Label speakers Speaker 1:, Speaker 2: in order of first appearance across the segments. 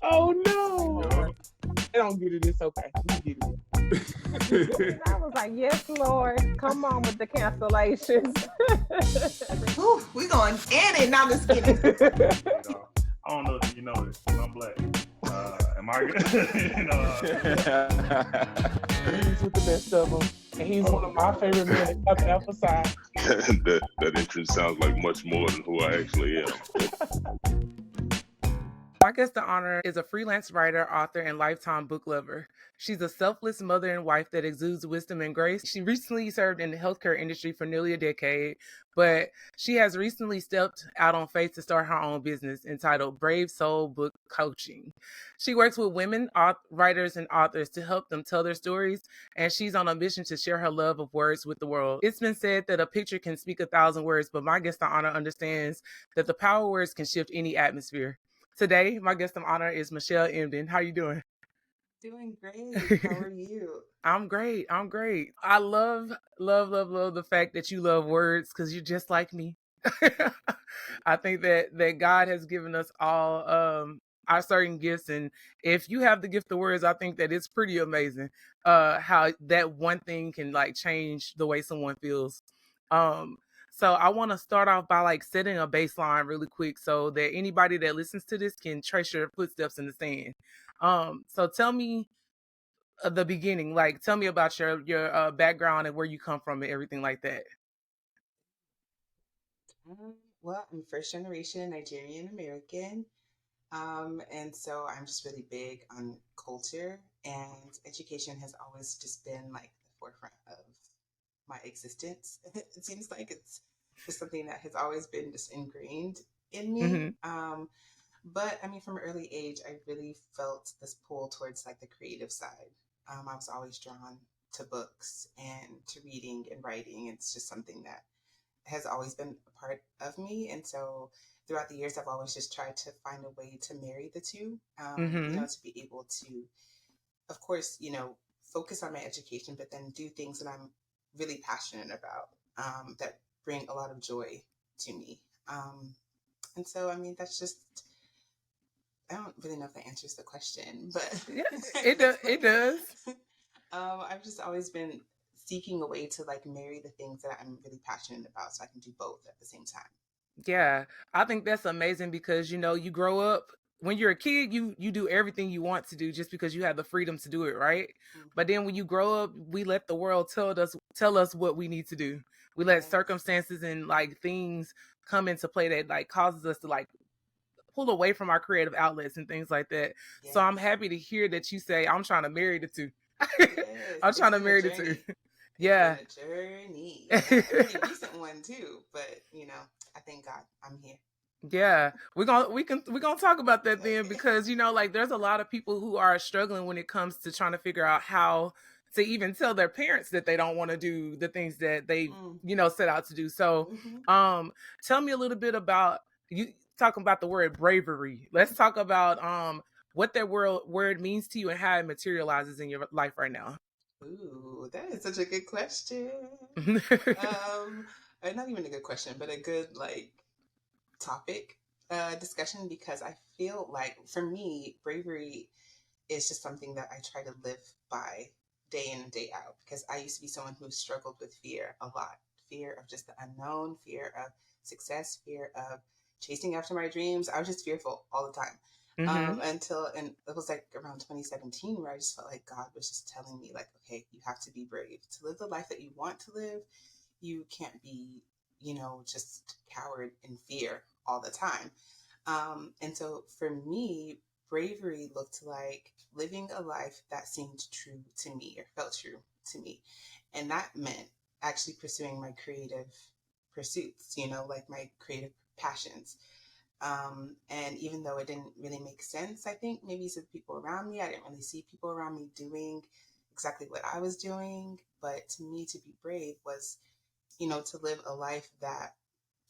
Speaker 1: Oh no.
Speaker 2: Yup.
Speaker 1: I don't get it. It's okay. We get it.
Speaker 3: I was like, yes, Lord, come on with the cancellations.
Speaker 4: Ooh, we going in and now just kidding.
Speaker 2: I don't know if you know this, but I'm black. Am I good?
Speaker 1: He's with the best of them. And he's one of my favorite men to come outside.
Speaker 5: that entrance sounds like much more than who I actually am.
Speaker 6: My guest of honor is a freelance writer, author, and lifetime book lover. She's a selfless mother and wife that exudes wisdom and grace. She recently served in the healthcare industry for nearly a decade, but she has recently stepped out on faith to start her own business entitled Brave Soul Book Coaching. She works with women, writers, and authors to help them tell their stories, and she's on a mission to share her love of words with the world. It's been said that a picture can speak 1,000 words, but my guest of honor understands that the power of words can shift any atmosphere. Today, my guest of honor is Michelle Emdin. How you doing?
Speaker 4: Doing great. How are you?
Speaker 6: I'm great. I love the fact that you love words because you're just like me. I think that God has given us all our certain gifts, and if you have the gift of words, I think that it's pretty amazing how that one thing can like change the way someone feels. So I want to start off by like setting a baseline really quick so that anybody that listens to this can trace your footsteps in the sand. So tell me the beginning, like tell me about your background and where you come from and everything like that.
Speaker 4: Well, I'm first generation Nigerian American. And so I'm just really big on culture, and education has always just been like the forefront of my existence. It seems like it's just something that has always been just ingrained in me.
Speaker 6: Mm-hmm.
Speaker 4: But I mean, from an early age, I really felt this pull towards like the creative side. I was always drawn to books and to reading and writing. It's just something that has always been a part of me. And so throughout the years, I've always just tried to find a way to marry the two,
Speaker 6: Mm-hmm.
Speaker 4: to be able to, of course, focus on my education, but then do things that I'm really passionate about, that bring a lot of joy to me. And so, I mean, that's just, I don't really know if that answers the question, but
Speaker 6: Yeah, it does.
Speaker 4: I've just always been seeking a way to like marry the things that I'm really passionate about so I can do both at the same time.
Speaker 6: Yeah, I think that's amazing because you grow up when you're a kid, you do everything you want to do just because you have the freedom to do it, right?
Speaker 4: Mm-hmm.
Speaker 6: But then when you grow up, we let the world tell us what we need to do. We let
Speaker 4: Yes.
Speaker 6: circumstances and like things come into play that like causes us to like pull away from our creative outlets and things like that.
Speaker 4: Yes.
Speaker 6: So I'm happy to hear that you say I'm trying to marry the two.
Speaker 4: Yes,
Speaker 6: I'm
Speaker 4: it's
Speaker 6: trying to
Speaker 4: been a
Speaker 6: marry the
Speaker 4: journey.
Speaker 6: two. Yeah.
Speaker 4: It's been a journey. A pretty recent one too, but I thank God I'm here.
Speaker 6: Yeah, we're gonna talk about that then because like there's a lot of people who are struggling when it comes to trying to figure out how to even tell their parents that they don't want to do the things that they set out to do. So tell me a little bit about you talking about the word bravery. Let's talk about what that word means to you and how it materializes in your life right now.
Speaker 4: Ooh, that is such a good question. Not even a good question, but a good like topic discussion, because I feel like for me, bravery is just something that I try to live by day in and day out, because I used to be someone who struggled with fear a lot. Fear of just the unknown, fear of success, fear of chasing after my dreams. I was just fearful all the time. And it was like around 2017 where I just felt like God was just telling me like, okay, you have to be brave to live the life that you want to live. You can't be, just coward in fear all the time. And so for me, bravery looked like living a life that seemed true to me or felt true to me. And that meant actually pursuing my creative pursuits, like my creative passions. And even though it didn't really make sense, I think maybe to people around me, I didn't really see people around me doing exactly what I was doing. But to me, to be brave was, to live a life that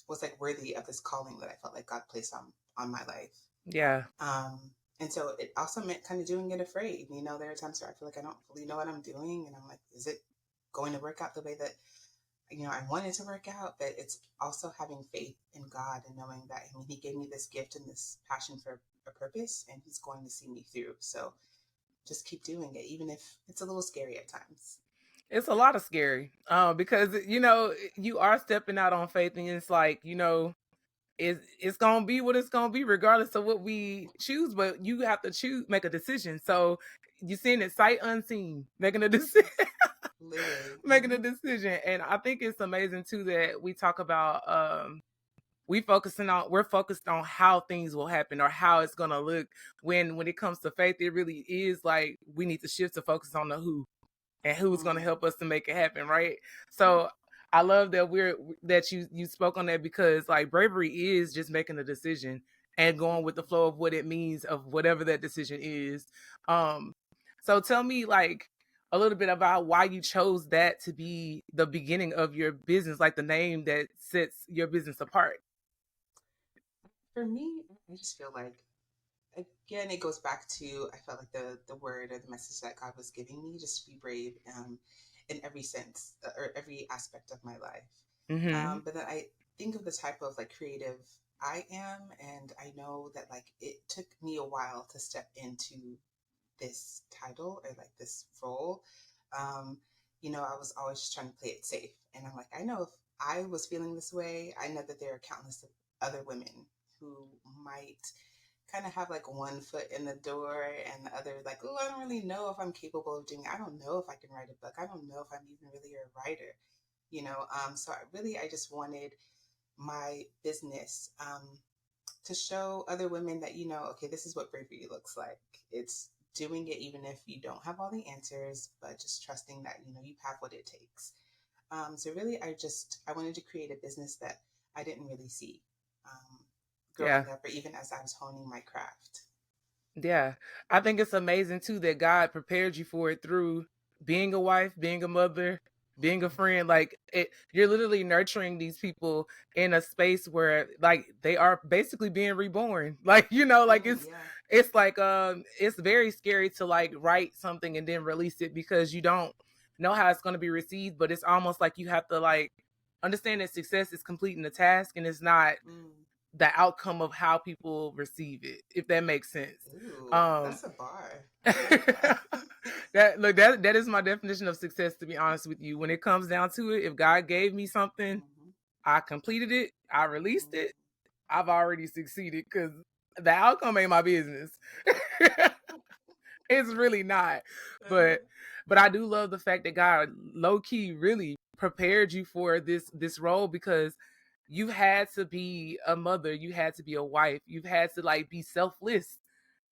Speaker 4: was like worthy of this calling that I felt like God placed on my life.
Speaker 6: Yeah.
Speaker 4: And so it also meant kind of doing it afraid. There are times where I feel like I don't fully know what I'm doing, and I'm like, is it going to work out the way that I wanted to work out, but it's also having faith in God and knowing that, I mean, He gave me this gift and this passion for a purpose, and He's going to see me through. So just keep doing it, even if it's a little scary at times.
Speaker 6: It's a lot of scary, because you are stepping out on faith, and it's like it's gonna be what it's gonna be, regardless of what we choose. But you have to make a decision. So you're seeing it sight unseen, making a decision.
Speaker 4: Literally.
Speaker 6: Making a decision. And I think it's amazing too that we talk about we're focused on how things will happen or how it's gonna look. When it comes to faith, it really is like we need to shift to focus on the who and who's gonna help us to make it happen, right? So I love that you spoke on that, because like bravery is just making a decision and going with the flow of what it means, of whatever that decision is. So tell me like a little bit about why you chose that to be the beginning of your business, like the name that sets your business apart.
Speaker 4: For me, I just feel like, again, it goes back to, I felt like the word or the message that God was giving me, just to be brave in every sense or every aspect of my life.
Speaker 6: Mm-hmm.
Speaker 4: But then I think of the type of like creative I am, and I know that like it took me a while to step into this title or like this role. I was always just trying to play it safe. And I'm like, I know if I was feeling this way, I know that there are countless of other women who might kind of have like one foot in the door and the other like, oh, I don't really know if I'm capable of doing it. I don't know if I can write a book. I don't know if I'm even really a writer. So I just wanted my business to show other women that, okay, this is what bravery looks like. It's doing it even if you don't have all the answers, but just trusting that, you have what it takes. So really, I wanted to create a business that I didn't really see growing up, or even as I was honing my craft.
Speaker 6: Yeah. I think it's amazing too that God prepared you for it through being a wife, being a mother, being a friend. Like you're literally nurturing these people in a space where like they are basically being reborn. Like, like it's like it's very scary to like write something and then release it, because you don't know how it's going to be received, but it's almost like you have to like understand that success is completing the task, and it's not the outcome of how people receive it, if that makes sense.
Speaker 4: Ooh, that's a bar.
Speaker 6: that is my definition of success, to be honest with you. When it comes down to it, if God gave me something, I completed it, I released it, I've already succeeded, because the outcome ain't my business. It's really not. But I do love the fact that God low key really prepared you for this role, because you had to be a mother, you had to be a wife, you've had to like be selfless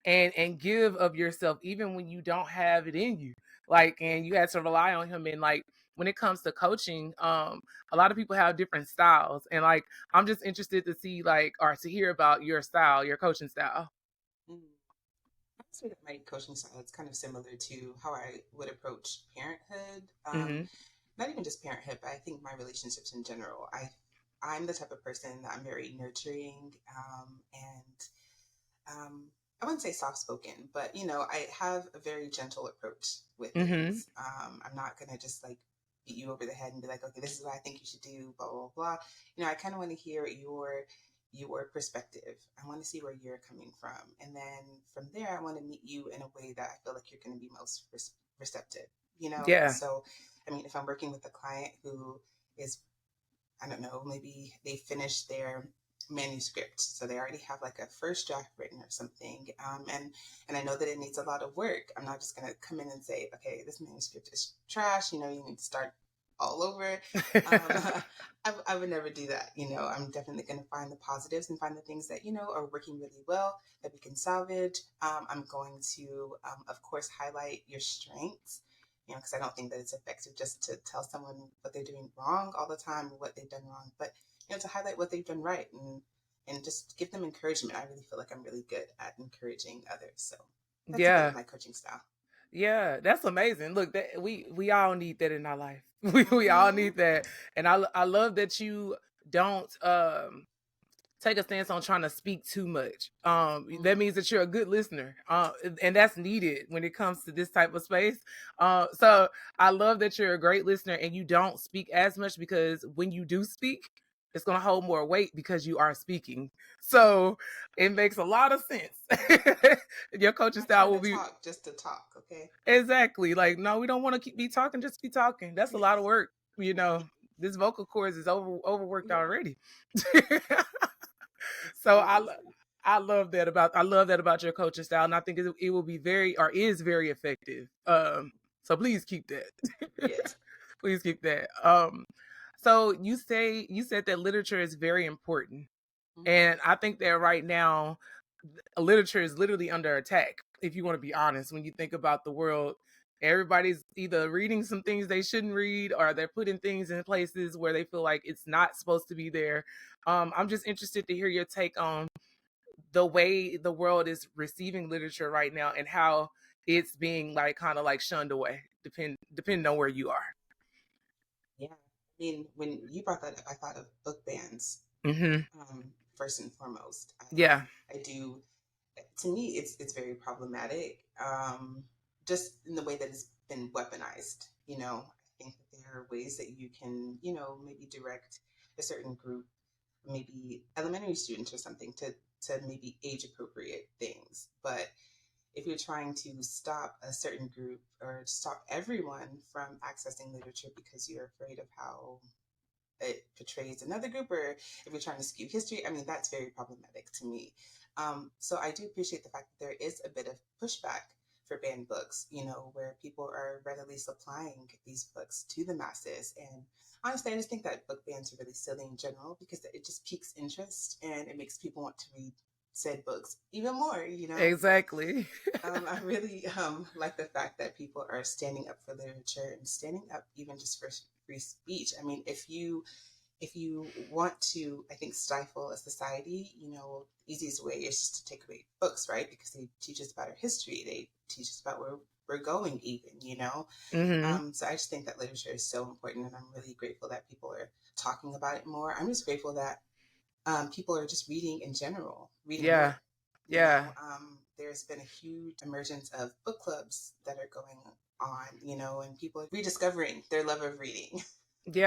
Speaker 6: and give of yourself even when you don't have it in you. Like, and you had to rely on Him. And like when it comes to coaching, a lot of people have different styles, and like I'm just interested to see like or to hear about your style, your coaching style.
Speaker 4: Sort of my coaching style, it's kind of similar to how I would approach parenthood. Not even just parenthood, but I think my relationships in general. I'm the type of person that I'm very nurturing, and I wouldn't say soft spoken, but I have a very gentle approach with things. I'm not gonna just like beat you over the head and be like, okay, this is what I think you should do, blah blah blah. I kind of want to hear your perspective. I want to see where you're coming from, and then from there, I want to meet you in a way that I feel like you're going to be most receptive.
Speaker 6: Yeah.
Speaker 4: So, I mean, if I'm working with a client who is, I don't know, maybe they finished their manuscript, so they already have like a first draft written or something, and I know that it needs a lot of work. I'm not just going to come in and say, okay, this manuscript is trash. You need to start all over. I would never do that. I'm definitely going to find the positives and find the things that, are working really well that we can salvage. I'm going to, of course, highlight your strengths, because I don't think that it's effective just to tell someone what they're doing wrong all the time or what they've done wrong, but, to highlight what they've done right and just give them encouragement. I really feel like I'm really good at encouraging others. So that's a bit of my coaching style.
Speaker 6: Yeah, that's amazing. Look, that we all need that in our life. We all need that. And I love that you don't take a stance on trying to speak too much. That means that you're a good listener, and that's needed when it comes to this type of space. So I love that you're a great listener and you don't speak as much, because when you do speak, it's going to hold more weight because you are speaking. So it makes a lot of sense. Your coaching style will be
Speaker 4: talk just to talk. Okay.
Speaker 6: exactly like, no, we don't want to be talking, just be talking. That's a lot of work. This vocal cords is overworked already. So I love that about your coaching style, and I think it will be is very effective. So please keep that.
Speaker 4: Yes.
Speaker 6: Please keep that. So you said that literature is very important, and I think that right now, literature is literally under attack. If you want to be honest, when you think about the world, everybody's either reading some things they shouldn't read, or they're putting things in places where they feel like it's not supposed to be there. I'm just interested to hear your take on the way the world is receiving literature right now and how it's being like kind of like shunned away, depending on where you are.
Speaker 4: Yeah. I mean, when you brought that up, I thought of book bans. First and foremost. I do. To me, it's very problematic. Just in the way that it's been weaponized. I think that there are ways that you can, maybe direct a certain group, maybe elementary students or something, to maybe age appropriate things. But if you're trying to stop a certain group or stop everyone from accessing literature because you're afraid of how it portrays another group, or if you're trying to skew history, I mean, that's very problematic to me. So I do appreciate the fact that there is a bit of pushback for banned books, where people are readily supplying these books to the masses. And honestly, I just think that book bans are really silly in general, because it just piques interest and it makes people want to read said books even more.
Speaker 6: Exactly.
Speaker 4: I really like the fact that people are standing up for literature and standing up even just for free speech. I mean, if you want to, I think, stifle a society, the easiest way is just to take away books, right? Because they teach us about our history. They teach us about where we're going even. So I just think that literature is so important, and I'm really grateful that people are talking about it more. I'm just grateful that people are just reading in general, reading more. There's been a huge emergence of book clubs that are going on, and people are rediscovering their love of reading. Which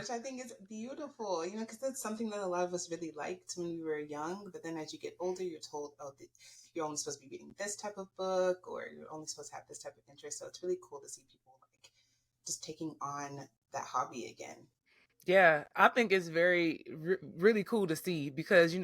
Speaker 4: I think is beautiful, because that's something that a lot of us really liked when we were young. But then as you get older, you're told, you're only supposed to be reading this type of book, or you're only supposed to have this type of interest. So it's really cool to see people like just taking on that hobby again.
Speaker 6: Yeah, I think it's really cool to see, because,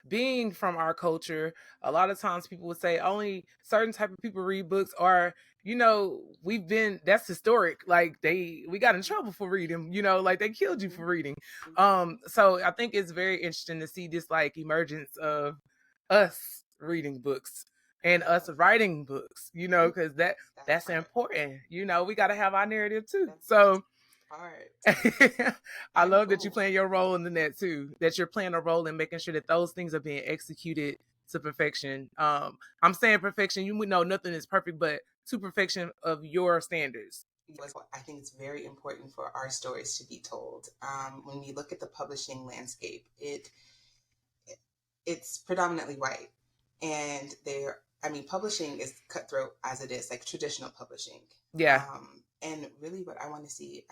Speaker 6: being from our culture, a lot of times people would say only certain type of people read books, or, that's historic. Like we got in trouble for reading, like they killed you for reading. So I think it's very interesting to see this like emergence of us reading books and us writing books, because that's important. We got to have our narrative too. So I love that you're playing your role in the net too, that you're playing a role in making sure that those things are being executed to perfection. I'm saying perfection, you would know nothing is perfect, but to perfection of your standards.
Speaker 4: I think it's very important for our stories to be told. When we look at the publishing landscape, it's predominantly white, and publishing is cutthroat as it is, like traditional publishing. And really what I want to see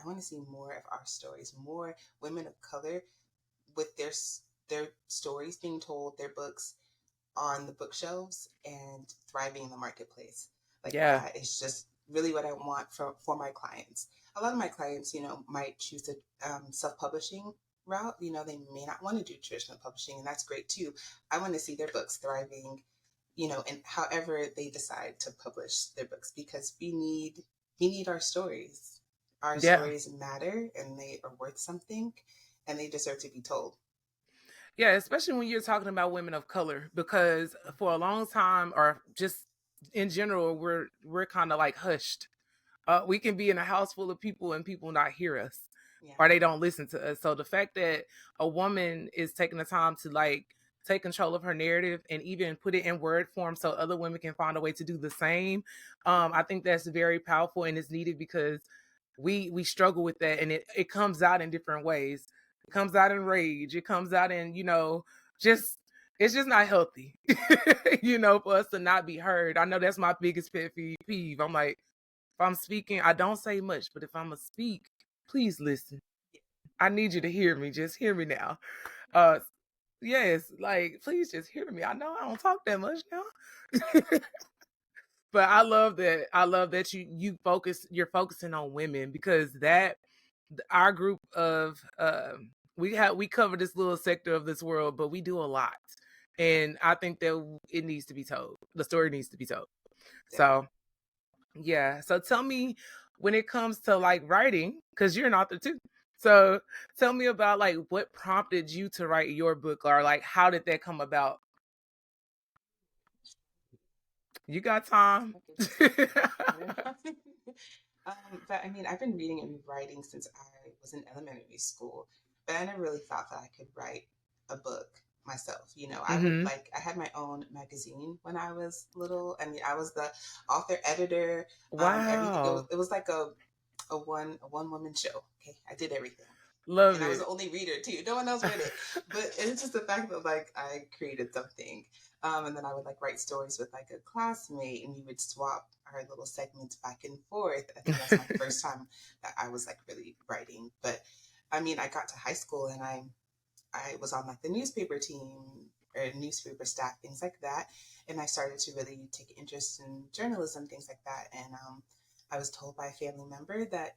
Speaker 4: more of our stories, more women of color with their stories being told, their books on the bookshelves and thriving in the marketplace. That is just really what I want for my clients. A lot of my clients, might choose a self-publishing route. They may not want to do traditional publishing, and that's great too. I want to see their books thriving, and however they decide to publish their books, because we need our stories. Our stories matter, and they are worth something, and they deserve to be told.
Speaker 6: Yeah, especially when you're talking about women of color, because for a long time, or just in general, we're kind of like hushed. We can be in a house full of people and people not hear us, or they don't listen to us. So the fact that a woman is taking the time to like take control of her narrative and even put it in word form so other women can find a way to do the same, I think that's very powerful, and it's needed, because we struggle with that, and it comes out in different ways. It comes out in rage. It comes out in, just it's just not healthy, for us to not be heard. I know that's my biggest pet peeve. I'm like, if I'm speaking, I don't say much, but if I'm going to speak, please listen. I need you to hear me. Just hear me now. Yes, like, please just hear me. I know I don't talk that much now. But I love that. I love that you're focusing on women, because that our group of we cover this little sector of this world, but we do a lot. And I think that it needs to be told. The story needs to be told. So yeah. So tell me, when it comes to like writing, because you're an author too. So tell me about like what prompted you to write your book, or like how did that come about? You got time.
Speaker 4: But I mean, I've been reading and writing since I was in elementary school, but I never really thought that I could write a book myself. I would I had my own magazine when I was little. I mean, I was the author, editor, everything.
Speaker 6: Wow.
Speaker 4: It was like a one woman show. Okay, I did everything.
Speaker 6: Love
Speaker 4: and
Speaker 6: it.
Speaker 4: I was the only reader too. No one else read it, but it's just the fact that like I created something, and then I would like write stories with like a classmate, and we would swap our little segments back and forth. I think that's my first time that I was like really writing. But I mean, I got to high school and I was on like the newspaper team or newspaper staff, things like that, and I started to really take interest in journalism, things like that. And I was told by a family member that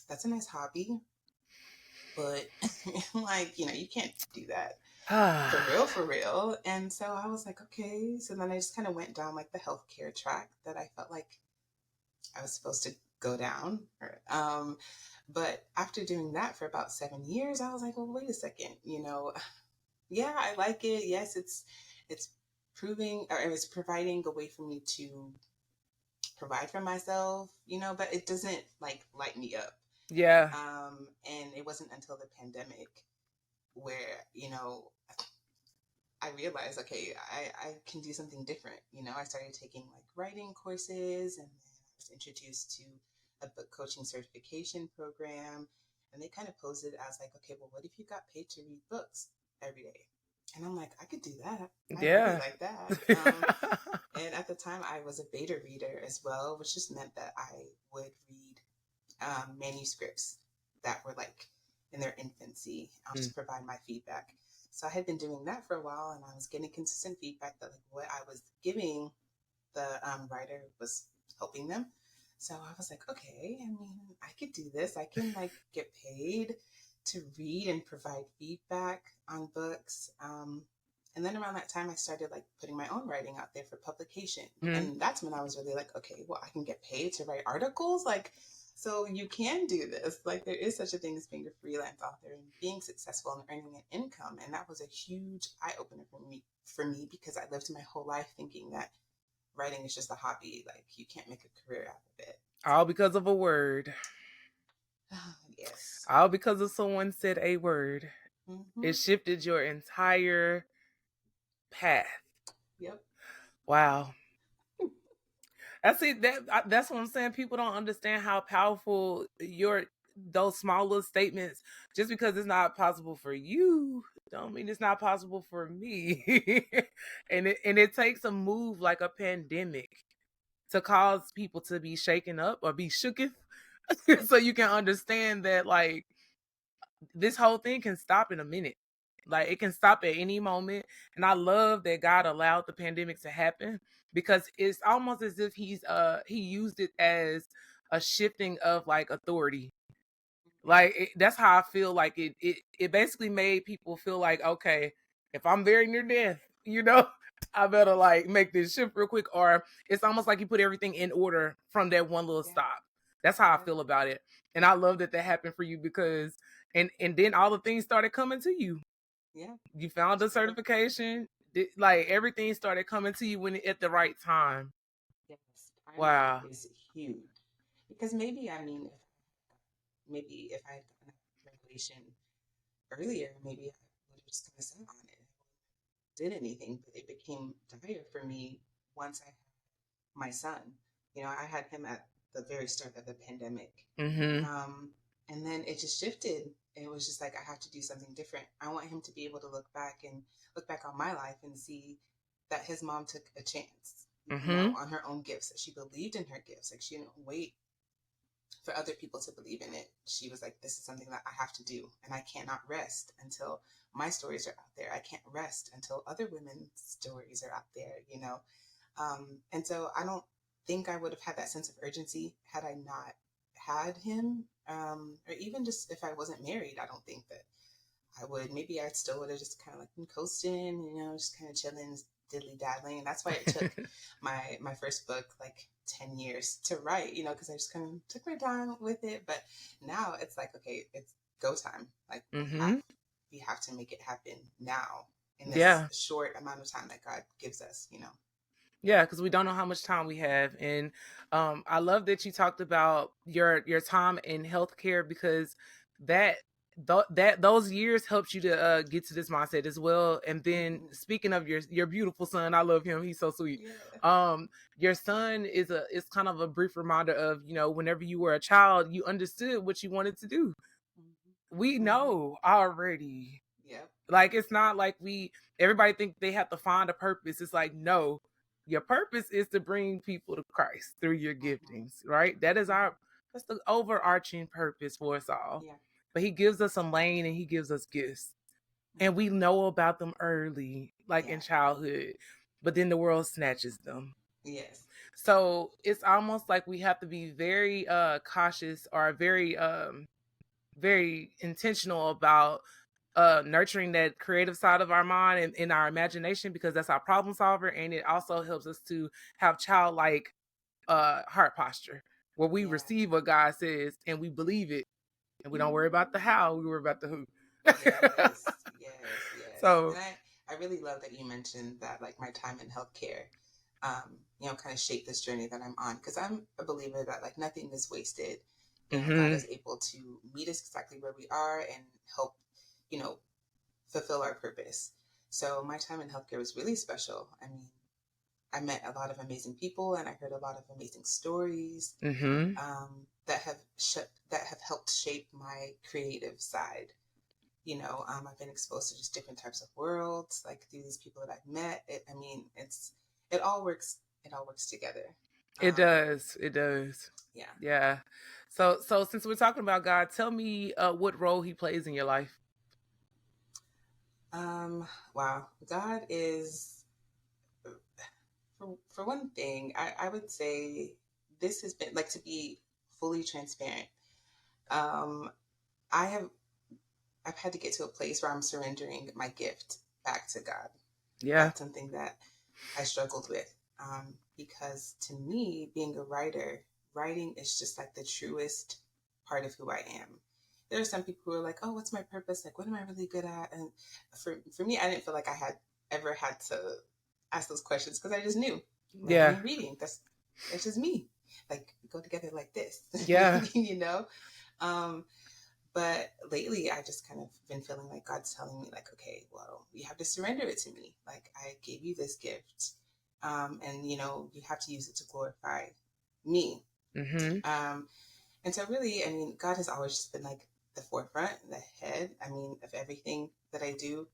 Speaker 4: that's a nice hobby, but like you can't do that for real. And so I was like, okay. So then I just kind of went down like the healthcare track that I felt like I was supposed to go down. But after doing that for about 7 years, I was like, well, wait a second, yeah, I like it. Yes, it's proving, or it's providing a way for me to provide for myself, but it doesn't like light me up.
Speaker 6: Yeah.
Speaker 4: And it wasn't until the pandemic where, I realized, okay, I can do something different. I started taking like writing courses, and then I was introduced to a book coaching certification program. And they kind of posed it as like, okay, well, what if you got paid to read books every day? And I'm like, I could do that. I really like that. And at the time, I was a beta reader as well, which just meant that I would read manuscripts that were like in their infancy. I'll just provide my feedback. So I had been doing that for a while, and I was getting consistent feedback that like what I was giving the writer was helping them. So I was like, okay, I mean, I could do this. I can like get paid to read and provide feedback on books. And then around that time, I started like putting my own writing out there for publication. And that's when I was really like, okay, well, I can get paid to write articles. Like, so you can do this. Like, there is such a thing as being a freelance author and being successful and earning an income. And that was a huge eye opener for me because I lived my whole life thinking that writing is just a hobby. Like, you can't make a career out of it.
Speaker 6: All because of a word.
Speaker 4: Yes.
Speaker 6: All because of someone said a word. It shifted your entire path.
Speaker 4: Yep.
Speaker 6: Wow. That's it. That's what I'm saying. People don't understand how powerful those small little statements. Just because it's not possible for you, don't mean it's not possible for me. and it takes a move like a pandemic to cause people to be shaken up or be shooketh, so you can understand that like this whole thing can stop in a minute. Like it can stop at any moment. And I love that God allowed the pandemic to happen because it's almost as if he used it as a shifting of like authority. Like that's how I feel like it basically made people feel like, okay, if I'm very near death, I better like make this shift real quick. Or it's almost like you put everything in order from that one little stop. That's how I feel about it. And I love that happened for you because and then all the things started coming to you.
Speaker 4: Yeah.
Speaker 6: You found the certification. Like everything started coming to you at the right time.
Speaker 4: Yes.
Speaker 6: Wow.
Speaker 4: Is huge. Because maybe, I mean, if I had gotten a revelation earlier, maybe I would have just kind of sat on it, did anything. But it became dire for me once I had my son. I had him at the very start of the pandemic. And then it just shifted. it was just like, I have to do something different. I want him to be able to look back on my life and see that his mom took a chance, on her own gifts, that she believed in her gifts. Like, she didn't wait for other people to believe in it. She was like, this is something that I have to do, and I cannot rest until my stories are out there. I can't rest until other women's stories are out there. And so I don't think I would have had that sense of urgency had I not had him, or even just if I wasn't married. I don't think that I would. Maybe I still would have just kind of like been coasting, just kind of chilling, diddly daddling. And that's why it took my first book like 10 years to write, because I just kind of took my time with it. But now it's like, okay, it's go time. Like, we have to make it happen now in this short amount of time that God gives us.
Speaker 6: Yeah, because we don't know how much time we have. And I love that you talked about your time in healthcare, because those years helped you to get to this mindset as well. And then speaking of your beautiful son, I love him. He's so sweet.
Speaker 4: Yeah.
Speaker 6: Your son is kind of a brief reminder of, whenever you were a child, you understood what you wanted to do. We know already.
Speaker 4: Yep.
Speaker 6: Like, it's not like everybody think they have to find a purpose. It's like, no, your purpose is to bring people to Christ through your giftings, right? That's the overarching purpose for us all.
Speaker 4: Yeah.
Speaker 6: But he gives us a lane and he gives us gifts. And we know about them early, like in childhood, but then the world snatches them.
Speaker 4: Yes.
Speaker 6: So it's almost like we have to be very cautious, or very very intentional about nurturing that creative side of our mind and in our imagination, because that's our problem solver. And it also helps us to have childlike heart posture, where we receive what God says and we believe it, and we don't worry about the how, we worry about the who.
Speaker 4: Yes.
Speaker 6: So,
Speaker 4: and I really love that you mentioned that, like, my time in healthcare, kind of shaped this journey that I'm on, because I'm a believer that, like, nothing is wasted. God is able to meet us exactly where we are and help, fulfill our purpose. So my time in healthcare was really special. I mean, I met a lot of amazing people, and I heard a lot of amazing stories that have helped shape my creative side. I've been exposed to just different types of worlds, like through these people that I've met. It all works. It all works together.
Speaker 6: It does.
Speaker 4: Yeah.
Speaker 6: Yeah. So since we're talking about God, tell me what role he plays in your life.
Speaker 4: Wow. God is, for one thing, I would say this has been, like, to be fully transparent. I've had to get to a place where I'm surrendering my gift back to God.
Speaker 6: Yeah.
Speaker 4: That's something that I struggled with. Because to me, being a writing is just like the truest part of who I am. There are some people who are like, oh, what's my purpose? Like, what am I really good at? And for me, I didn't feel like I had ever had to ask those questions, because I just knew. Writing and reading, that's just me. Like, go together like this.
Speaker 6: Yeah.
Speaker 4: But lately, I just kind of been feeling like God's telling me, like, okay, well, you have to surrender it to me. Like, I gave you this gift, and you have to use it to glorify me. And so really, I mean, God has always just been like the forefront, the head, of everything that I do.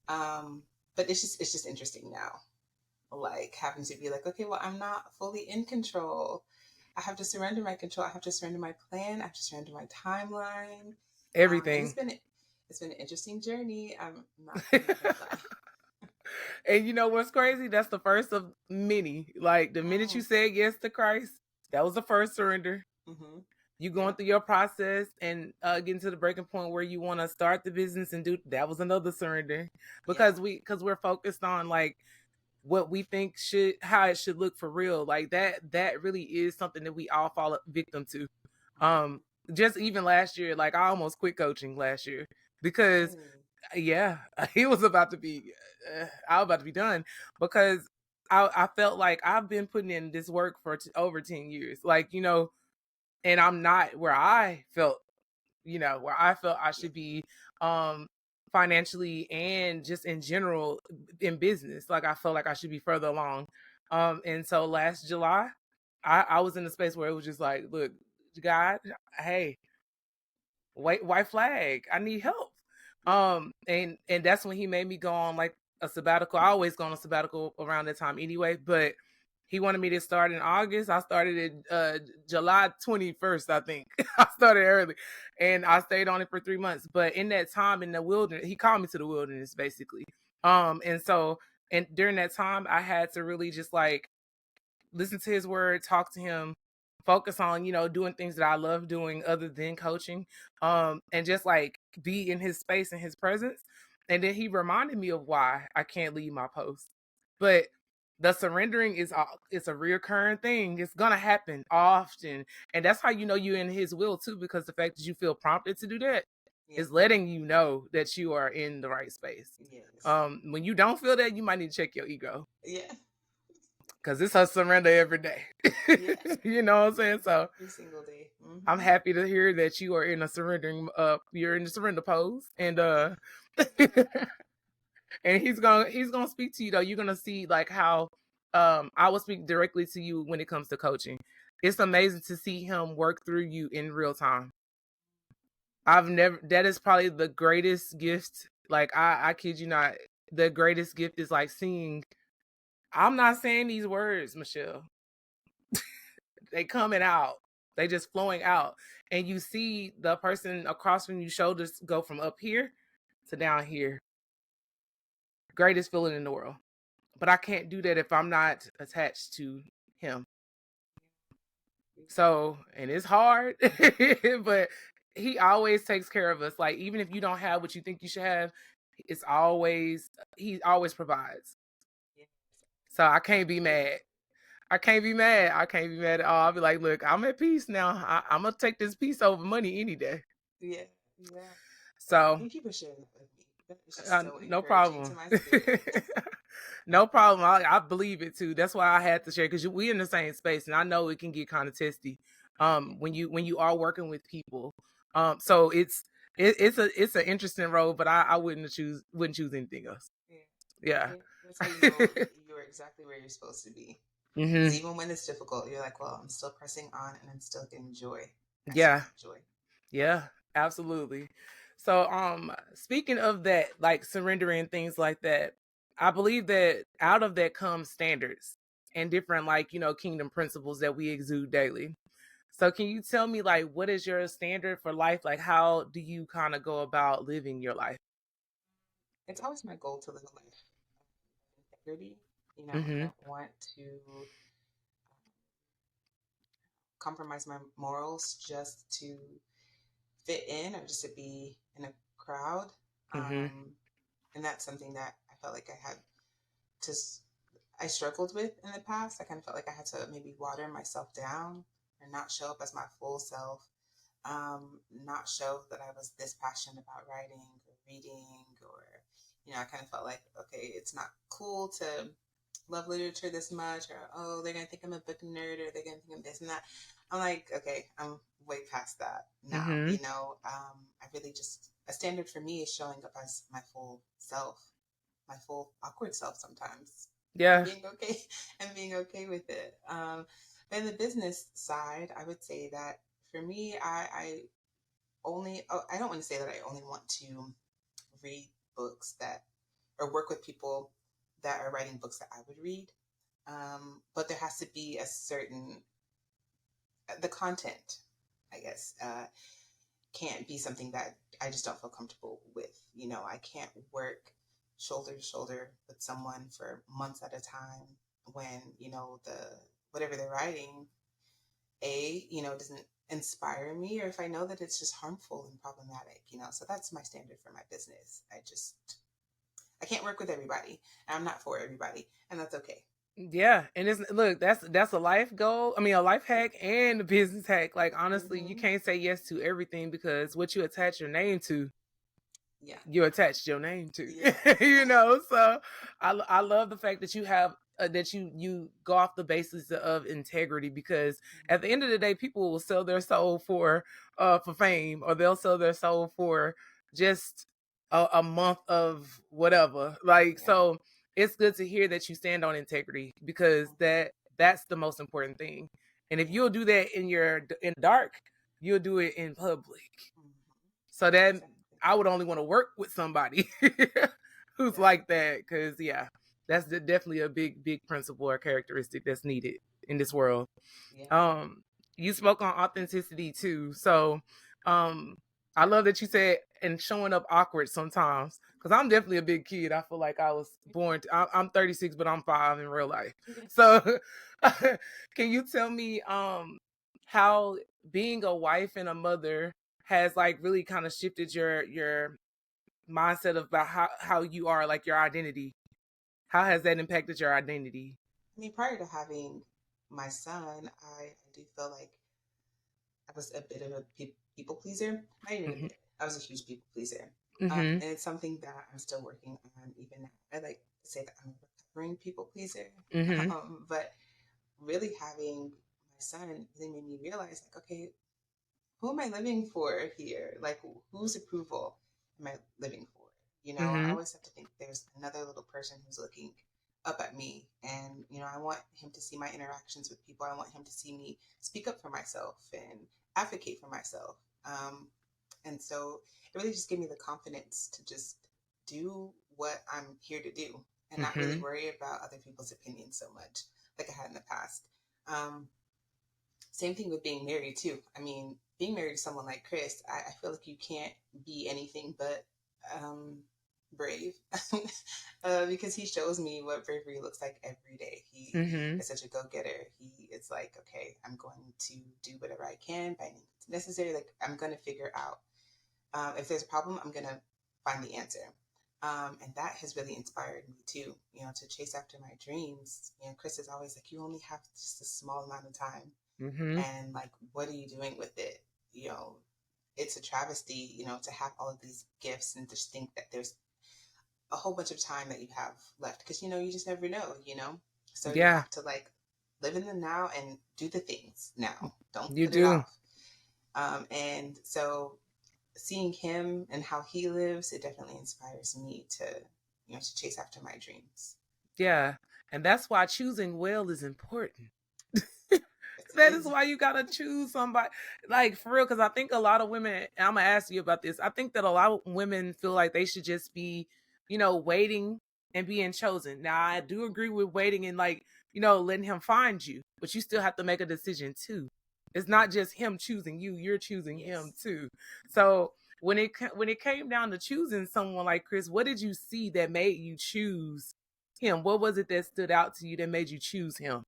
Speaker 4: But it's just interesting now, like, having to be like, okay, well, I'm not fully in control. I have to surrender my control. I have to surrender my plan. I have to surrender my timeline.
Speaker 6: Everything.
Speaker 4: It's been an interesting journey. I'm not gonna lie.
Speaker 6: And you know what's crazy? That's the first of many. Like, the minute you said yes to Christ, that was the first surrender. You going through your process and getting to the breaking point where you want to start the business and do, that was another surrender. Because we're focused on, like, what we think how it should look for real. Like, that really is something that we all fall victim to. Just even last year, like, I almost quit coaching last year because he was about to be I was about to be done, because I felt like I've been putting in this work for over 10 years, like, and I'm not where I felt I should be financially and just in general in business. Like, I felt like I should be further along. And so last July, I was in a space where it was just like, look, God, hey, white flag. I need help. And that's when he made me go on like a sabbatical. I always go on a sabbatical around that time anyway, but he wanted me to start in August. I started in July 21st, I think. I started early and I stayed on it for 3 months. But in that time in the wilderness, he called me to the wilderness basically. And during that time I had to really just like listen to his word, talk to him, focus on, doing things that I love doing other than coaching. And just like be in his space and his presence. And then he reminded me of why I can't leave my post. But the surrendering it's a reoccurring thing. It's gonna happen often. And that's how you know you're in his will too, because the fact that you feel prompted to do that is letting you know that you are in the right space.
Speaker 4: Yes.
Speaker 6: When you don't feel that, you might need to check your ego.
Speaker 4: Yeah.
Speaker 6: Because it's a surrender every day.
Speaker 4: Yes.
Speaker 6: You know what I'm saying? So
Speaker 4: every single day. Mm-hmm.
Speaker 6: I'm happy to hear that you are in a surrendering you're in the surrender pose. And and he's gonna speak to you though. You're gonna see like how I will speak directly to you when it comes to coaching. It's amazing to see him work through you in real time. That is probably the greatest gift. Like I kid you not, the greatest gift is like seeing. I'm not saying these words, Michelle. They coming out. They just flowing out. And you see the person across from you shoulders go from up here to down here. Greatest feeling in the world. But I can't do that if I'm not attached to him. So, and it's hard, but he always takes care of us. Like, even if you don't have what you think you should have, he always provides. So I can't be mad. I can't be mad at all. I'll be like, look, I'm at peace now. I'm going to take this peace over money any day.
Speaker 4: Yeah.
Speaker 6: So.
Speaker 4: Thank you for sharing that with me. It's just so
Speaker 6: No problem.
Speaker 4: to my spirit.
Speaker 6: No problem. I believe it too. That's why I had to share, because we in the same space, and I know it can get kind of testy when you are working with people. So it's an interesting role, but I wouldn't choose anything else. Yeah.
Speaker 4: That's how you know you're exactly where you're supposed to be.
Speaker 6: Mm-hmm.
Speaker 4: Even when it's difficult, you're like, well, I'm still pressing on and I'm still getting joy. Yeah,
Speaker 6: absolutely. So speaking of that, like surrendering things like that, I believe that out of that comes standards and different like, kingdom principles that we exude daily. So can you tell me like what is your standard for life? Like how do you kind of go about living your life?
Speaker 4: It's always my goal to live a life of integrity.
Speaker 6: Mm-hmm.
Speaker 4: I don't want to compromise my morals just to fit in or just to be in a crowd.
Speaker 6: Mm-hmm.
Speaker 4: And that's something that I felt like I struggled with in the past. I kind of felt like I had to maybe water myself down and not show up as my full self, not show that I was this passionate about writing or reading, or, I kind of felt like, okay, it's not cool to love literature this much, or, oh, they're going to think I'm a book nerd, or they're going to think I'm this and that. I'm like, okay, I'm way past that now.
Speaker 6: Mm-hmm.
Speaker 4: I really just, a standard for me is showing up as my full self, my full awkward self sometimes.
Speaker 6: Yeah.
Speaker 4: And being okay with it. In the business side, I would say that for me, I don't want to say that I only want to read books or work with people that are writing books that I would read. But there has to be the content, I guess, can't be something that I just don't feel comfortable with. I can't work shoulder to shoulder with someone for months at a time when, whatever they're writing, doesn't inspire me, or if I know that it's just harmful and problematic, so that's my standard for my business. I can't work with everybody, and I'm not for everybody, and that's okay.
Speaker 6: Yeah, and that's a life goal. I mean, a life hack and a business hack. Like honestly,
Speaker 4: Mm-hmm.
Speaker 6: You can't say yes to everything, because what you attach your name to, you attached your name to.
Speaker 4: Yeah.
Speaker 6: So I love the fact that you have that you go off the basis of integrity, because at the end of the day, people will sell their soul for fame, or they'll sell their soul for just a month of whatever. So it's good to hear that you stand on integrity, because that's the most important thing. And if you'll do that in dark, you'll do it in public. So that
Speaker 4: Exactly.
Speaker 6: I would only want to work with somebody who's
Speaker 4: Yeah.
Speaker 6: like that, because that's definitely a big principle or characteristic that's needed in this world.
Speaker 4: Yeah.
Speaker 6: You spoke on authenticity too, so I love that you said and showing up awkward sometimes, because I'm definitely a big kid. I feel like I was born I'm 36, but I'm 5 in real life. So can you tell me how being a wife and a mother has like really kind of shifted your mindset about how you are, like your identity? How has that impacted your identity?
Speaker 4: I mean, prior to having my son, I do feel like I was a bit of a people pleaser. Not even a
Speaker 6: Hmm.
Speaker 4: bit. I was a huge people pleaser.
Speaker 6: Hmm.
Speaker 4: And it's something that I'm still working on even now. I like to say that I'm a recovering people pleaser.
Speaker 6: Hmm.
Speaker 4: But really having my son really made me realize, like, okay, who am I living for here? Like, whose approval am I living for? You know, I
Speaker 6: Hmm.
Speaker 4: always have to think there's another little person who's looking up at me. And, you know, I want him to see my interactions with people. I want him to see me speak up for myself and advocate for myself. And so it really just gave me the confidence to just do what I'm here to do and not really
Speaker 6: Hmm.
Speaker 4: worry about other people's opinions so much like I had in the past. Um, Same thing with being married too. I mean, being married to someone like Chris, I feel like you can't be anything but um, brave because he shows me what bravery looks like every day. He
Speaker 6: Hmm.
Speaker 4: is such a go-getter. He is like, okay, I'm going to do whatever I can by any means necessary. Like, I'm going to figure out if there's a problem, I'm going to find the answer. And that has really inspired me too, you know, to chase after my dreams. You know, Chris is always like, you only have just a small amount of time,
Speaker 6: Hmm.
Speaker 4: and like, what are you doing with it? You know, it's a travesty, you know, to have all of these gifts and just think that there's a whole bunch of time that you have left, because you know, you just never know, you know. So you
Speaker 6: Yeah,
Speaker 4: have to like live in the now and do the things now. Don't
Speaker 6: you
Speaker 4: put it
Speaker 6: do.
Speaker 4: off. And so seeing him and how he lives, it definitely inspires me to, you know, to chase after my dreams.
Speaker 6: Yeah. And that's why choosing well is important.
Speaker 4: Yes, it
Speaker 6: That is
Speaker 4: is.
Speaker 6: why you gotta choose somebody, like, for real. Because I think a lot of women, and I'm gonna ask you about this. I think that a lot of women feel like they should just be, waiting and being chosen. Now, I do agree with waiting and, like, letting him find you, but you still have to make a decision too. It's
Speaker 4: Yeah.
Speaker 6: not just him choosing you; you're choosing him
Speaker 4: Yes.
Speaker 6: too. So when it came down to choosing someone like Chris, what did you see that made you choose him? What was it that stood out to you that made you choose him?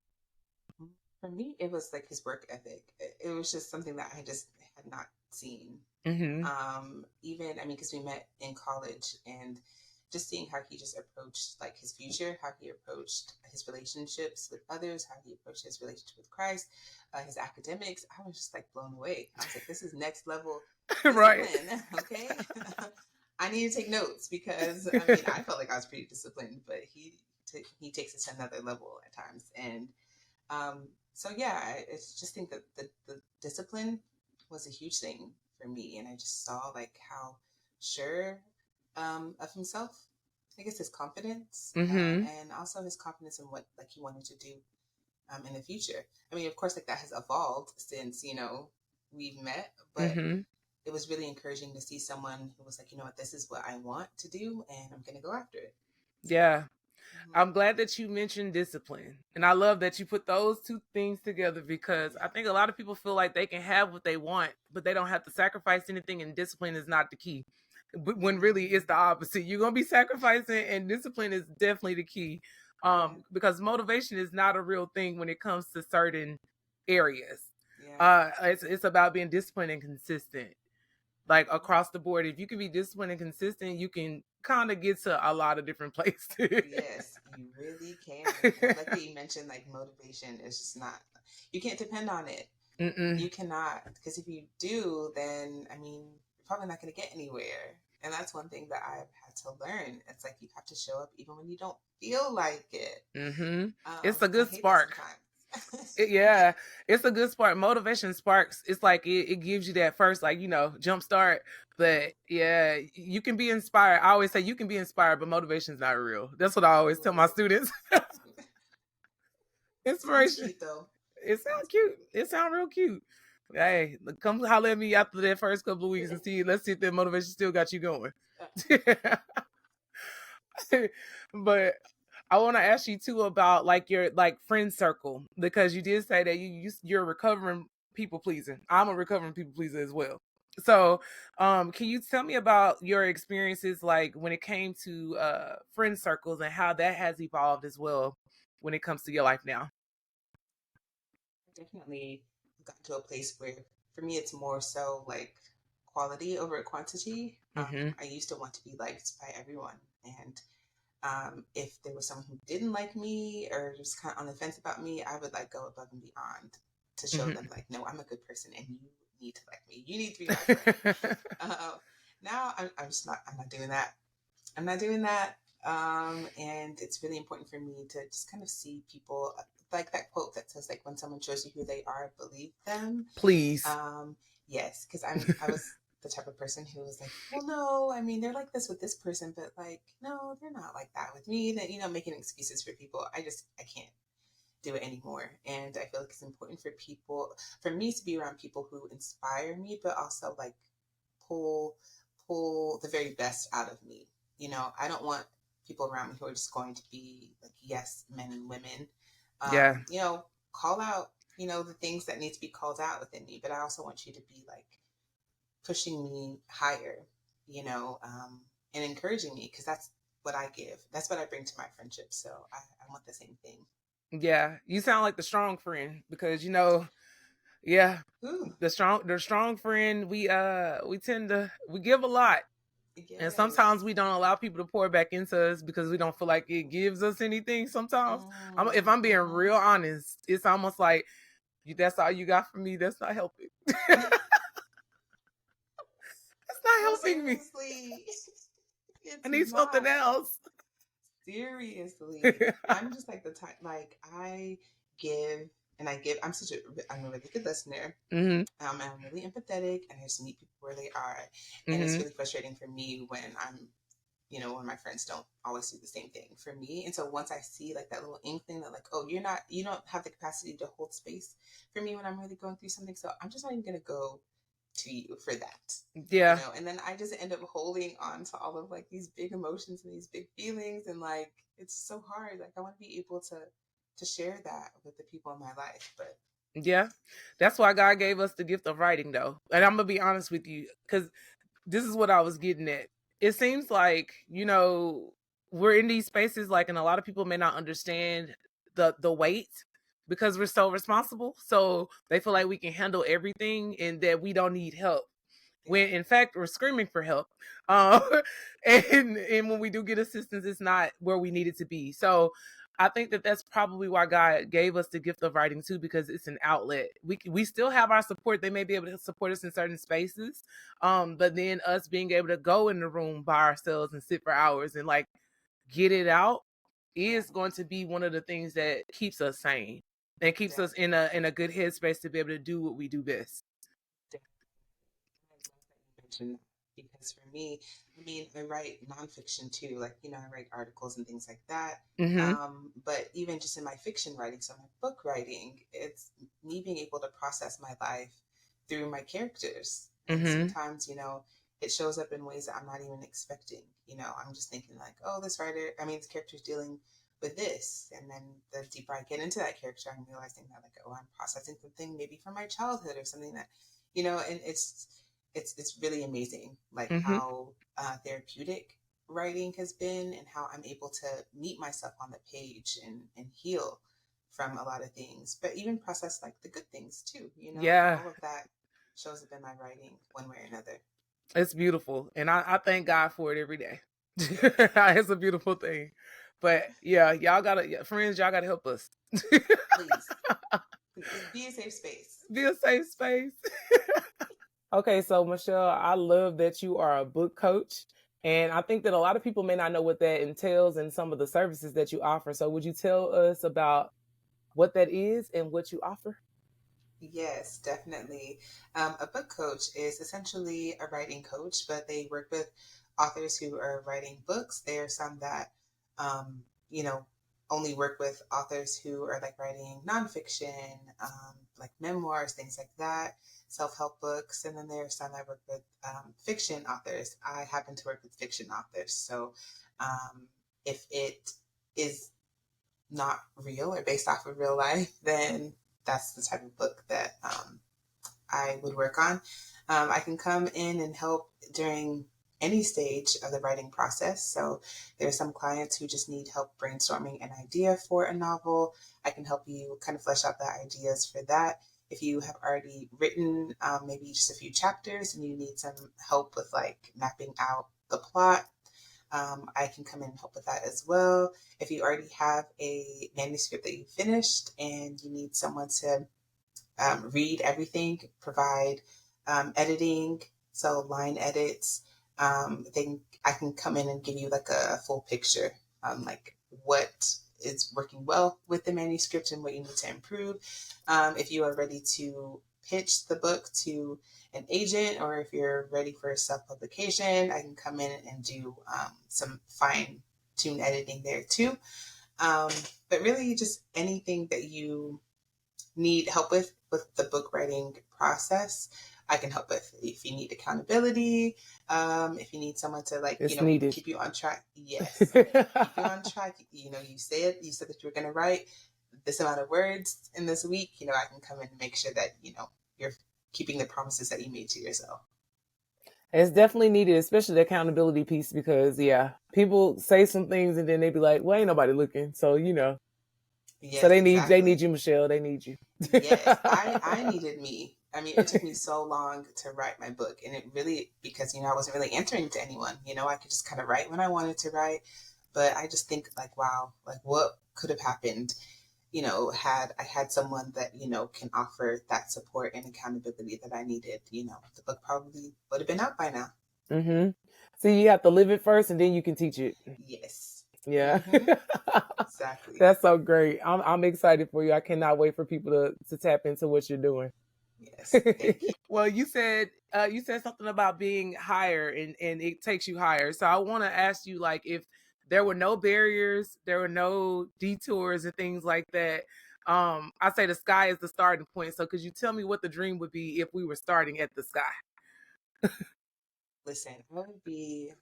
Speaker 4: For me, it was like his work ethic. It was just something that I just had not seen.
Speaker 6: Mm-hmm.
Speaker 4: Even, I mean, because we met in college, and just seeing how he just approached like his future, how he approached his relationships with others, how he approached his relationship with Christ, his academics, I was just like blown away. I was like, this is next level
Speaker 6: Right.
Speaker 4: discipline. Okay. I need to take notes because I mean, I felt like I was pretty disciplined, but he takes it to another level at times. And so yeah, I just think that the discipline was a huge thing for me, and I just saw like how sure of himself, I guess his confidence,
Speaker 6: Mm-hmm.
Speaker 4: and also his confidence in what like he wanted to do in the future. I mean, of course, like that has evolved since, you know, we've met, but
Speaker 6: Mm-hmm.
Speaker 4: it was really encouraging to see someone who was like, you know what, this is what I want to do, and I'm gonna go after it.
Speaker 6: Yeah.
Speaker 4: Hmm.
Speaker 6: I'm glad that you mentioned discipline. And I love that you put those two things together, because
Speaker 4: Yeah.
Speaker 6: I think a lot of people feel like they can have what they want, but they don't have to sacrifice anything, and discipline is not the key. But when really it's the opposite. You're going to be sacrificing, and discipline is definitely the key.
Speaker 4: Yeah.
Speaker 6: Because motivation is not a real thing when it comes to certain areas.
Speaker 4: Yeah.
Speaker 6: It's about being disciplined and consistent, like across the board. If you can be disciplined and consistent, you can kind of get to a lot of different places.
Speaker 4: Yes, you really can. And I like that you mentioned like motivation is just not, you can't depend on it.
Speaker 6: Mm-mm.
Speaker 4: You cannot, because if you do, then I mean, you're probably not going to get anywhere. And that's one thing that I've had to learn. It's like you have to show up even when you don't feel like it.
Speaker 6: Mm-hmm. It's a
Speaker 4: I
Speaker 6: good
Speaker 4: hate that
Speaker 6: spark.
Speaker 4: sometimes.
Speaker 6: Yeah, it's a good spark. Motivation sparks. It's like it gives you that first, like, jump start. But yeah, you can be inspired. I always say you can be inspired, but motivation's not real. That's what I always tell my
Speaker 4: Ooh,
Speaker 6: students.
Speaker 4: sounds
Speaker 6: Inspiration.
Speaker 4: cute though.
Speaker 6: It sounds
Speaker 4: Sounds
Speaker 6: cute. It sounds real cute. Hey, come holler at me after that first couple of weeks and see. Let's see if that motivation still got you going. But I want to ask you too about like your like friend circle, because you did say that you're recovering people pleasing. I'm a recovering people pleaser as well. So, can you tell me about your experiences like when it came to friend circles and how that has evolved as well when it comes to your life now?
Speaker 4: Definitely gotten to a place where for me it's more so like quality over quantity.
Speaker 6: Mm-hmm.
Speaker 4: I used to want to be liked by everyone, and if there was someone who didn't like me or was kind of on the fence about me, I would like go above and beyond to show them like, no, I'm a good person and you need to like me. You need to be my friend. Now I'm just not. I'm not doing that. I'm not doing that. And it's really important for me to just kind of see people like that quote that says like when someone shows you who they are, believe them.
Speaker 6: Please.
Speaker 4: Yes, because I was the type of person who was like, well, no, I mean they're like this with this person, but like no, they're not like that with me. That making excuses for people. I can't do it anymore. And I feel like it's important for me to be around people who inspire me, but also like pull the very best out of me. I don't want people around me who are just going to be like yes men and women.
Speaker 6: Yeah.
Speaker 4: Call out the things that need to be called out within me, but I also want you to be like pushing me higher, and encouraging me, because that's what I give. That's what I bring to my friendship. So I want the same thing.
Speaker 6: Yeah, you sound like the strong friend because yeah,
Speaker 4: Ooh,
Speaker 6: the strong friend. We tend to we give a lot, and sometimes
Speaker 4: yes.
Speaker 6: we don't allow people to pour back into us because we don't feel like it gives us anything. Sometimes, if I'm being real honest, it's almost like that's all you got for me. That's not helping. That's not
Speaker 4: No,
Speaker 6: helping me.
Speaker 4: seriously.
Speaker 6: I
Speaker 4: It's
Speaker 6: need something
Speaker 4: not.
Speaker 6: else.
Speaker 4: Seriously. I'm just like the type, like I give and I give. I'm a really good listener.
Speaker 6: Mm-hmm.
Speaker 4: I'm really empathetic, and I just meet people where they are. And it's
Speaker 6: Mm-hmm.
Speaker 4: really frustrating for me when when my friends don't always do the same thing for me. And so once I see like that little inkling that like, oh, you don't have the capacity to hold space for me when I'm really going through something. So I'm just not even going to go to you for that.
Speaker 6: Yeah.
Speaker 4: And then I just end up holding on to all of like these big emotions and these big feelings. And like, it's so hard. Like I want to be able to share that with the people in my life. But
Speaker 6: Yeah, that's why God gave us the gift of writing, though. And I'm gonna be honest with you, because this is what I was getting at. It seems like we're in these spaces, like, and a lot of people may not understand the weight because we're so responsible. So they feel like we can handle everything and that we don't need help. When in fact we're screaming for help, um, and when we do get assistance, it's not where we need it to be. So I think that that's probably why God gave us the gift of writing too, because it's an outlet. We still have our support. They may be able to support us in certain spaces, but then us being able to go in the room by ourselves and sit for hours and like get it out is going to be one of the things that keeps us sane and keeps us in a good headspace to be able to do what we do best.
Speaker 4: mention because for me, I mean, I write nonfiction too. Like, I write articles and things like that.
Speaker 6: Mm-hmm.
Speaker 4: But even just in my fiction writing, so my book writing, it's me being able to process my life through my characters. And
Speaker 6: Mm-hmm.
Speaker 4: sometimes, it shows up in ways that I'm not even expecting. I'm just thinking like, oh, this character's dealing with this. And then the deeper I get into that character, I'm realizing that like, oh, I'm processing something maybe from my childhood or something that, and it's really amazing, like
Speaker 6: Mm-hmm.
Speaker 4: how therapeutic writing has been, and how I'm able to meet myself on the page and heal from a lot of things, but even process like the good things too.
Speaker 6: Yeah.
Speaker 4: All of that shows up in my writing one way or another.
Speaker 6: It's beautiful, and I thank God for it every day. It's a beautiful thing. But yeah, friends, y'all gotta help us.
Speaker 4: Please, please be a safe space.
Speaker 6: Be a safe space. Okay, so Michelle, I love that you are a book coach. And I think that a lot of people may not know what that entails and some of the services that you offer. So would you tell us about what that is and what you offer?
Speaker 4: Yes, definitely. A book coach is essentially a writing coach, but they work with authors who are writing books. There are some that, um, you know, only work with authors who are like writing nonfiction, like memoirs, things like that, self-help books. And then there's some I work with fiction authors. I happen to work with fiction authors. So if it is not real or based off of real life, then that's the type of book that I would work on. I can come in and help during any stage of the writing process. So there are some clients who just need help brainstorming an idea for a novel. I can help you kind of flesh out the ideas for that. If you have already written maybe just a few chapters and you need some help with like mapping out the plot, I can come in and help with that as well. If you already have a manuscript that you finished and you need someone to read everything, provide editing, so line edits, then I can come in and give you like a full picture on like what is working well with the manuscript and what you need to improve. If you are ready to pitch the book to an agent, or if you're ready for self-publication, I can come in and do some fine-tune editing there too. But really just anything that you need help with the book writing process, I can help with. If you need accountability, if you need someone to like,
Speaker 6: needed.
Speaker 4: keep you on track. Yes. Keep you on track. You said that you were going to write this amount of words in this week. I can come in and make sure that, you're keeping the promises that you made to yourself.
Speaker 6: It's definitely needed, especially the accountability piece, because people say some things and then they be like, well, ain't nobody looking. So,
Speaker 4: Yes,
Speaker 6: so they
Speaker 4: exactly.
Speaker 6: need you, Michelle. They need you.
Speaker 4: Yes, I needed me. I mean, it took me so long to write my book, and it really, because, I wasn't really answering to anyone, I could just kind of write when I wanted to write. But I just think like, wow, like what could have happened, had I had someone that, can offer that support and accountability that I needed, the book probably would have been out by now.
Speaker 6: Mm-hmm. So you have to live it first and then you can teach it.
Speaker 4: Yes.
Speaker 6: Yeah.
Speaker 4: Mm-hmm. Exactly.
Speaker 6: That's so great. I'm excited for you. I cannot wait for people to tap into what you're doing.
Speaker 4: Yes. Thank you.
Speaker 6: Well, you said something about being higher and it takes you higher. So I want to ask you, like, if there were no barriers, there were no detours and things like that. I say the sky is the starting point. So could you tell me what the dream would be if we were starting at the sky?
Speaker 4: Listen, I would be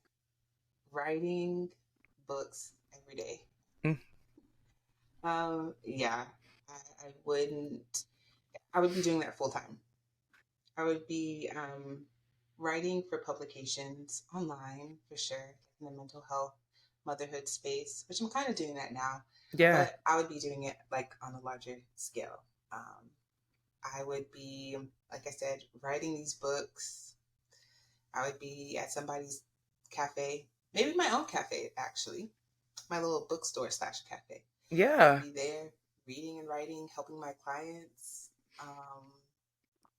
Speaker 4: writing books every day. Yeah, I wouldn't. I would be doing that full time. I would be writing for publications online for sure in the mental health, motherhood space, which I'm kind of doing that now.
Speaker 6: Yeah.
Speaker 4: But I would be doing it like on a larger scale. I would be, like I said, writing these books. I would be at somebody's cafe, maybe my own cafe actually, my little bookstore / cafe.
Speaker 6: Yeah.
Speaker 4: I'd be there reading and writing, helping my clients,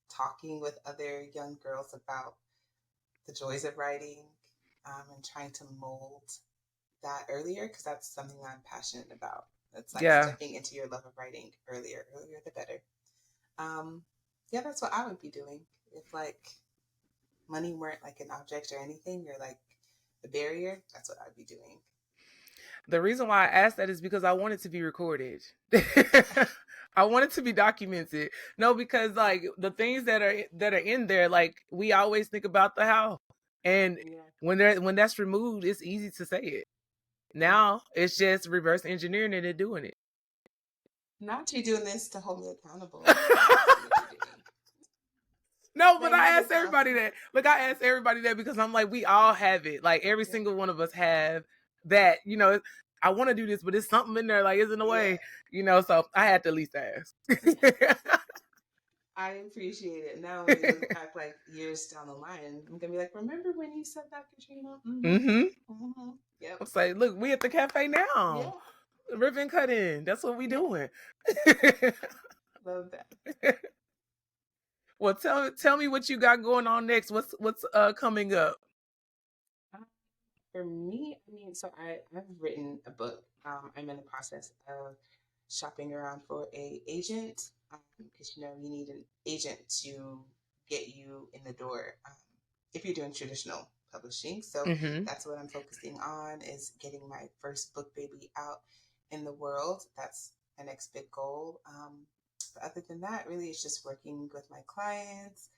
Speaker 4: talking with other young girls about the joys of writing, and trying to mold that earlier, because that's something I'm passionate about. It's like stepping into your love of writing earlier the better. That's what I would be doing if like money weren't like an object or anything, or like a barrier. That's what I'd be doing.
Speaker 6: The reason why I asked that is because I want it to be recorded. I want it to be documented. No, because like the things that are in there, like we always think about the how, and when that's removed, it's easy to say it. Now it's just reverse engineering it and doing it.
Speaker 4: Not you doing this to hold me accountable.
Speaker 6: No, but I asked everybody that. Look, I asked everybody that because I'm like, we all have it. Like every single one of us have that. I want to do this, but there's something in there like it's in the way. So I had to at least ask.
Speaker 4: I appreciate it. Now when we look back like years down the line, I'm gonna be like, remember when you said that, Katrina? Mm-hmm. Yep.
Speaker 6: I'm saying, look, we at the cafe now. Yeah. Ribbon cutting. That's what we doing.
Speaker 4: Love that.
Speaker 6: Well, tell me what you got going on next. What's coming up?
Speaker 4: For me, I mean, so I've written a book. I'm in the process of shopping around for a agent, because you need an agent to get you in the door if you're doing traditional publishing. So that's what I'm focusing on, is getting my first book baby out in the world. That's my next big goal. But other than that, really, it's just working with my clients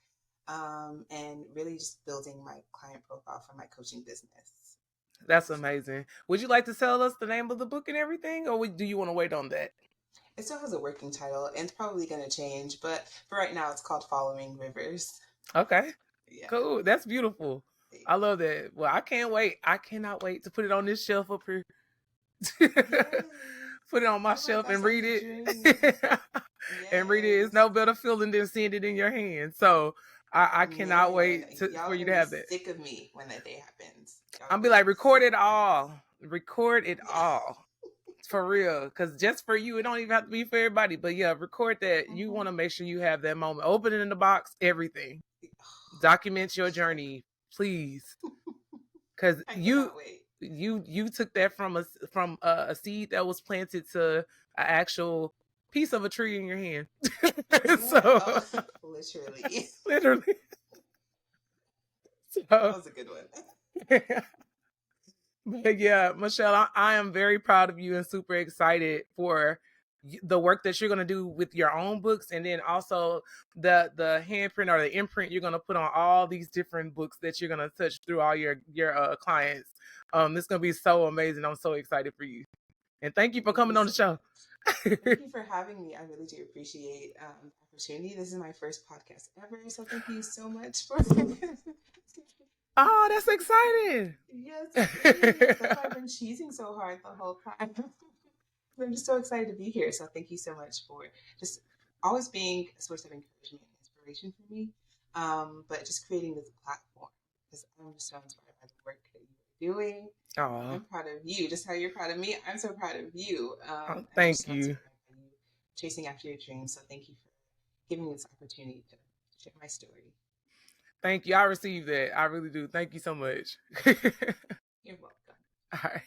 Speaker 4: and really just building my client profile for my coaching business.
Speaker 6: That's amazing. Would you like to tell us the name of the book and everything, or do you want to wait on that?
Speaker 4: It still has a working title, and it's probably going to change, but for right now, it's called Following Rivers.
Speaker 6: Okay.
Speaker 4: Yeah.
Speaker 6: Cool. That's beautiful.
Speaker 4: Thanks.
Speaker 6: I love that. Well, I can't wait. I cannot wait to put it on this shelf up here.
Speaker 4: Yes.
Speaker 6: Put it on my
Speaker 4: Oh
Speaker 6: shelf
Speaker 4: gosh,
Speaker 6: and read
Speaker 4: that's a
Speaker 6: it.
Speaker 4: dream.
Speaker 6: And read it. It's
Speaker 4: Yes.
Speaker 6: no better feeling than seeing it in your hand. So I cannot wait
Speaker 4: Y'all
Speaker 6: for
Speaker 4: are
Speaker 6: you to
Speaker 4: gonna
Speaker 6: have
Speaker 4: be
Speaker 6: that.
Speaker 4: sick of me when that day happens.
Speaker 6: I'll be like, record it
Speaker 4: sick of me.
Speaker 6: all. Record it
Speaker 4: Yeah.
Speaker 6: all. For real. Because just for you, it don't even have to be for everybody. But yeah, record that.
Speaker 4: Mhm.
Speaker 6: You want to make sure you have that moment. Open it in the box, everything. Document your journey, please. Because
Speaker 4: I cannot wait.
Speaker 6: you took that from a seed that was planted to an actual piece of a tree in your hand.
Speaker 4: Yeah.
Speaker 6: So
Speaker 4: Literally.
Speaker 6: literally. So
Speaker 4: That was a good one.
Speaker 6: but yeah, Michelle, I am very proud of you and super excited for the work that you're going to do with your own books, and then also the handprint or the imprint you're going to put on all these different books that you're going to touch through all your clients. It's going to be so amazing. I'm so excited for you, and thank you for coming on the show.
Speaker 4: Thank you for having me. I really do appreciate the opportunity. This is my first podcast ever, so thank you so much for.
Speaker 6: Oh, that's exciting.
Speaker 4: Yes, it is. That's why I've been cheesing so hard the whole time. I'm just so excited to be here. So thank you so much for just always being a source of encouragement and inspiration for me. But just creating this platform, because I'm just so inspired by the work that you're doing.
Speaker 6: Oh,
Speaker 4: I'm proud of you. Just how you're proud of me, I'm so proud of you.
Speaker 6: oh, thank
Speaker 4: so
Speaker 6: you.
Speaker 4: inspired by you chasing after your dreams. So thank you for giving me this opportunity to share my story.
Speaker 6: Thank you. I received that. I really do. Thank you so much.
Speaker 4: You're welcome.
Speaker 6: All right.